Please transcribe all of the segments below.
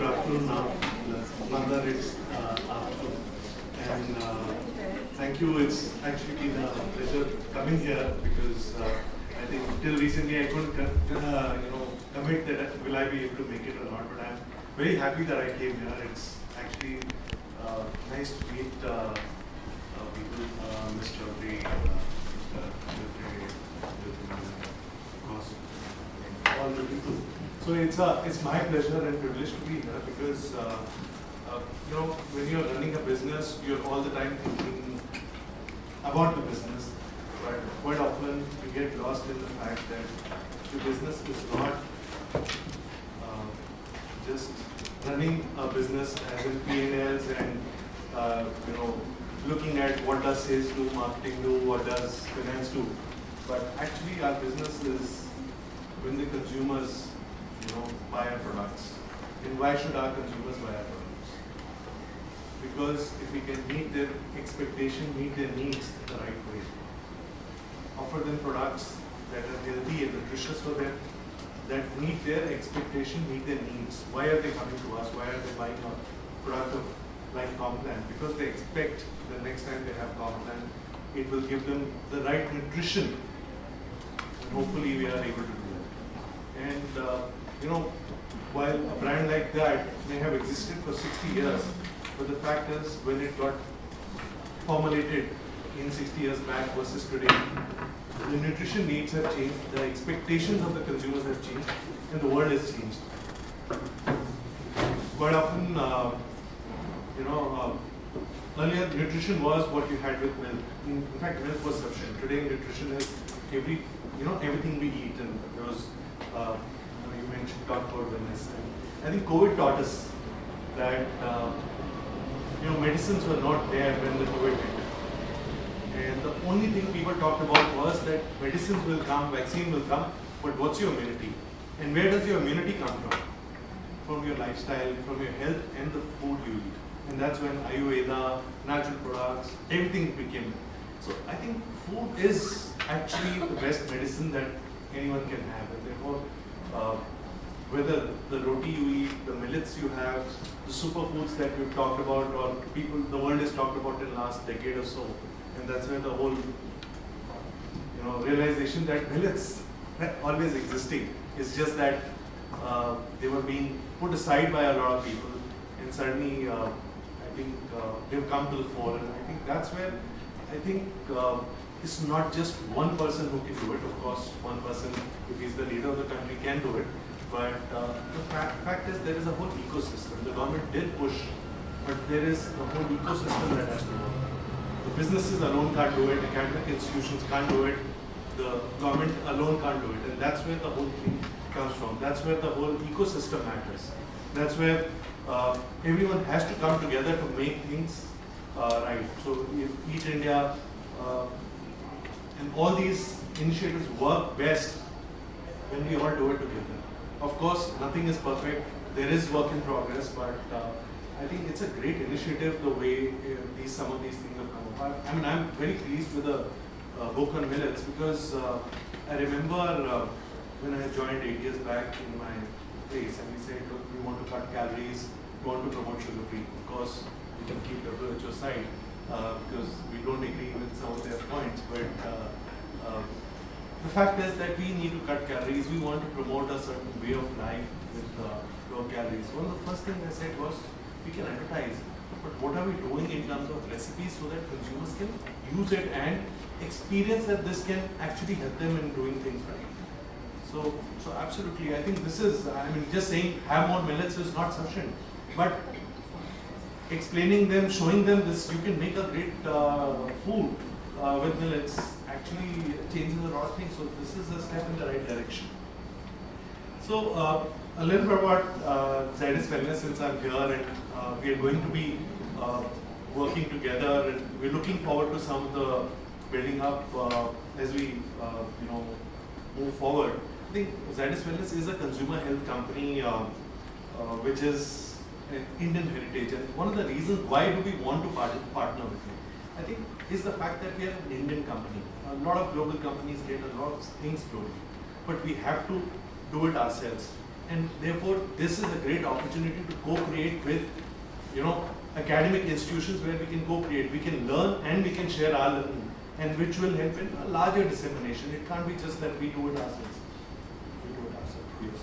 afternoon now. Mother, it's afternoon. And thank you. It's actually been a pleasure coming here because I think till recently I couldn't commit that will I be able to make it or not. But I'm very happy that I came here. It's actually nice to meet people, Ms. Chaudhary, Mr. Chaudhary, of course, all the people. So it's my pleasure and privilege to be here because when you're running a business, you're all the time thinking about the business, but quite often you get lost in the fact that the business is not just running a business as in P&Ls and looking at what does sales do, marketing do, what does finance do, but actually our business is when the consumers buy our products. And why should our consumers buy our products? Because if we can meet their expectation, meet their needs the right way, offer them products that are healthy and nutritious for them, that meet their expectation, meet their needs. Why are they coming to us? Why are they buying a product of like Complan? Because they expect the next time they have Complan, it will give them the right nutrition. And hopefully we are able to do that. And while a brand like that may have existed for 60 years, but the fact is when it got formulated in 60 years back versus today, the nutrition needs have changed, the expectations of the consumers have changed, and the world has changed. Quite often, earlier nutrition was what you had with milk. In fact, milk was sufficient. Today, nutrition is everything we eat, and there was you mentioned talk about wellness. And I think COVID taught us that medicines were not there when the COVID hit. And the only thing people talked about was that medicines will come, vaccine will come, but what's your immunity? And where does your immunity come from? From your lifestyle, from your health and the food you eat. And that's when Ayurveda, natural products, everything became. So I think food is actually the best medicine that anyone can have. And therefore, whether the roti you eat, the millets you have, the superfoods that we've talked about, or the world has talked about in the last decade or so, and that's where the whole, realization that millets always existing. It's just that they were being put aside by a lot of people, and suddenly, I think they've come to the fore. And I think that's where it's not just one person who can do it. Of course, one person, if he's the leader of the country, can do it. But the fact is, there is a whole ecosystem. The government did push, but there is a whole ecosystem that has to work. The businesses alone can't do it, academic institutions can't do it, the government alone can't do it. And that's where the whole thing comes from. That's where the whole ecosystem matters. That's where everyone has to come together to make things right. So if Eat India and all these initiatives work best when we all do it together. Of course, nothing is perfect. There is work in progress, but I think it's a great initiative the way some of these things have come apart. I mean, I'm very pleased with the book on millets because I remember when I joined 8 years back in my place, and we said, look, we want to cut calories, we want to promote sugar free. Of course, we can keep WHO aside because we don't agree with some of their points, but the fact is that we need to cut calories. We want to promote a certain way of life with low calories. One of the first things I said was, we can advertise, but what are we doing in terms of recipes so that consumers can use it and experience that this can actually help them in doing things right? So absolutely, I think this is, just saying have more millets is not sufficient, but explaining them, showing them this, you can make a great food with millets actually changes a lot of things. So this is a step in the right direction. So a little bit about Zydus Wellness, since I'm here, and we are going to be working together, and we're looking forward to some of the building up as we move forward. I think Zydus Wellness is a consumer health company which is an Indian heritage, and one of the reasons why do we want to partner with you, I think, is the fact that we are an Indian company. A lot of global companies get a lot of things globally, but we have to do it ourselves. And therefore, this is a great opportunity to co-create with, academic institutions where we can co-create. We can learn and we can share our learning, and which will help in a larger dissemination. It can't be just that we do it ourselves. We do it ourselves. Yes.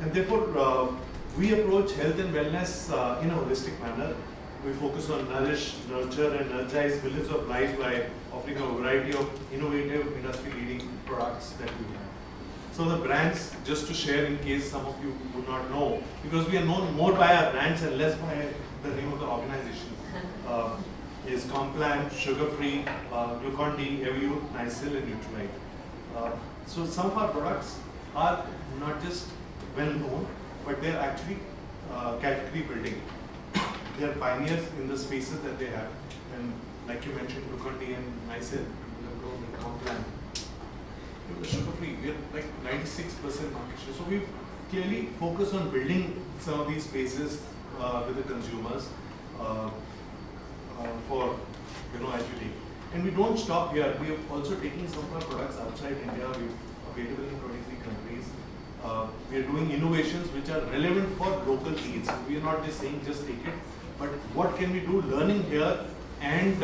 And therefore, we approach health and wellness in a holistic manner. We focus on nourish, nurture, and energize millions of lives by offering a variety of innovative, industry-leading products that we have. So the brands, just to share in case some of you would not know, because we are known more by our brands and less by the name of the organization, is Complan, Sugar Free, Glucon-D, Everyuth, Nycil, and Nutralite. So some of our products are not just well known, but they are actually category building. They are pioneers in the spaces that they have, and like you mentioned, Glucon-D and Nycil, people have grown with Complan. Sugar Free, we are like 96% market share. So we've clearly focused on building some of these spaces with the consumers for as we take. And we don't stop here. We have also taken some of our products outside India. We're available in 23 countries. We are doing innovations which are relevant for local needs. We are not just saying just take it, but what can we do learning here and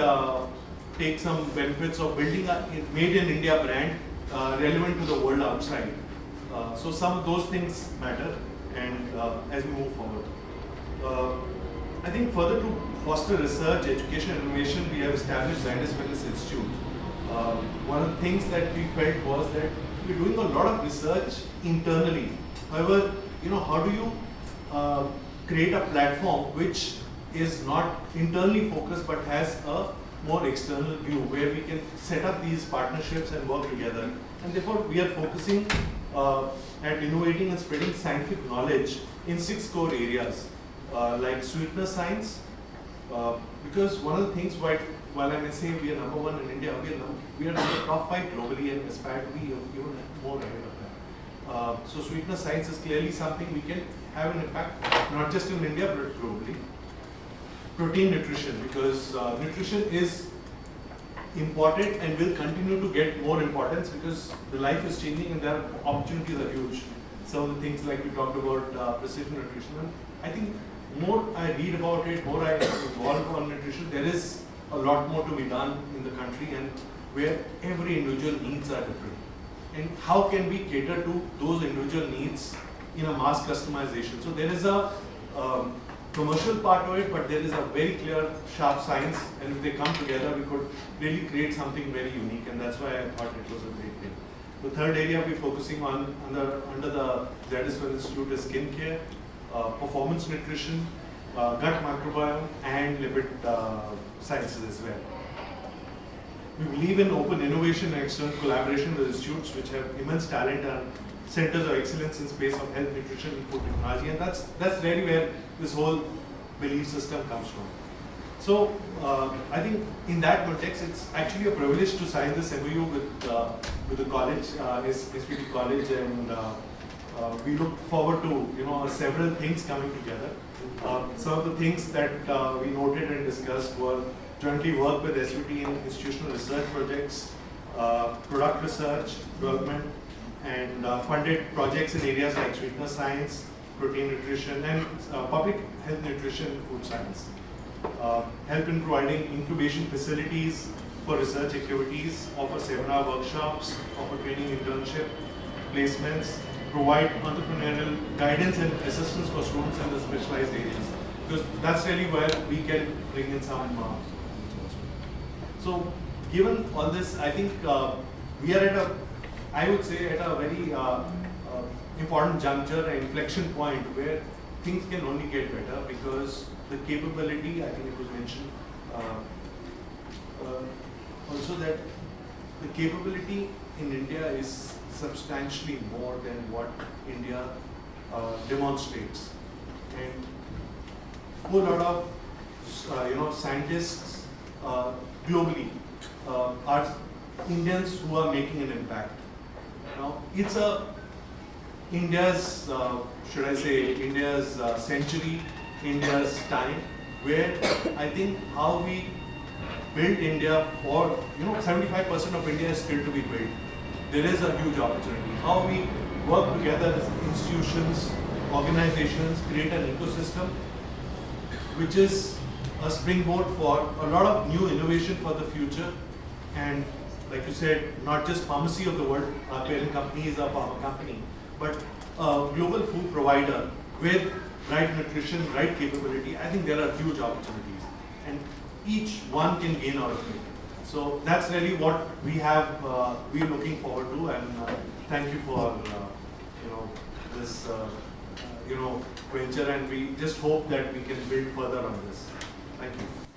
take some benefits of building a made in India brand relevant to the world outside. So some of those things matter, and as we move forward. I think further to foster research, education, and innovation, we have established Zydus Wellness Institute. One of the things that we felt was that we're doing a lot of research internally. However, how do you create a platform which is not internally focused but has a more external view where we can set up these partnerships and work together. And therefore, we are focusing at innovating and spreading scientific knowledge in 6 core areas, like sweetener science, because one of the things while I may say we are number 1 in India, we are in the top 5 globally and aspire to be even more ahead of that. So sweetener science is clearly something we can have an impact, not just in India but globally. Protein nutrition, because nutrition is important and will continue to get more importance because the life is changing and their opportunities are huge. Some of the things like we talked about precision nutrition, and I think more I read about it, more I involve on nutrition, there is a lot more to be done in the country, and where every individual needs are different. And how can we cater to those individual needs in a mass customization? So there is a commercial part of it, but there is a very clear, sharp science, and if they come together, we could really create something very unique, and that's why I thought it was a great thing. The third area we're focusing on under the Zydus Wellness Institute is skincare, performance nutrition, gut microbiome, and lipid sciences as well. We believe in open innovation and external collaboration with institutes which have immense talent and centers of excellence in space of health, nutrition, and food technology, and that's really where this whole belief system comes from. So I think in that context, it's actually a privilege to sign this MOU with the college, SVT College, and we look forward to several things coming together. Some of the things that we noted and discussed were jointly work with SVT in institutional research projects, product research, development, and funded projects in areas like sweetener science, protein nutrition, and public health nutrition and food science. Help in providing incubation facilities for research activities, offer seminar workshops, offer training internship, placements, provide entrepreneurial guidance and assistance for students in the specialized areas. Because that's really where we can bring in some. So given all this, I think we are I would say at a very important juncture, an inflection point where things can only get better because the capability, I think it was mentioned, also that the capability in India is substantially more than what India demonstrates. And a whole lot of scientists globally are Indians who are making an impact. Now, it's India's, should I say, India's century, India's time, where I think how we build India for, 75% of India is still to be built. There is a huge opportunity. How we work together as institutions, organizations, create an ecosystem which is a springboard for a lot of new innovation for the future. And like you said, not just pharmacy of the world, our parent company is a pharma company, but a global food provider with right nutrition, right capability. I think there are huge opportunities, and each one can gain out of it. So that's really what we have, we're looking forward to, and thank you for this venture, and we just hope that we can build further on this. Thank you.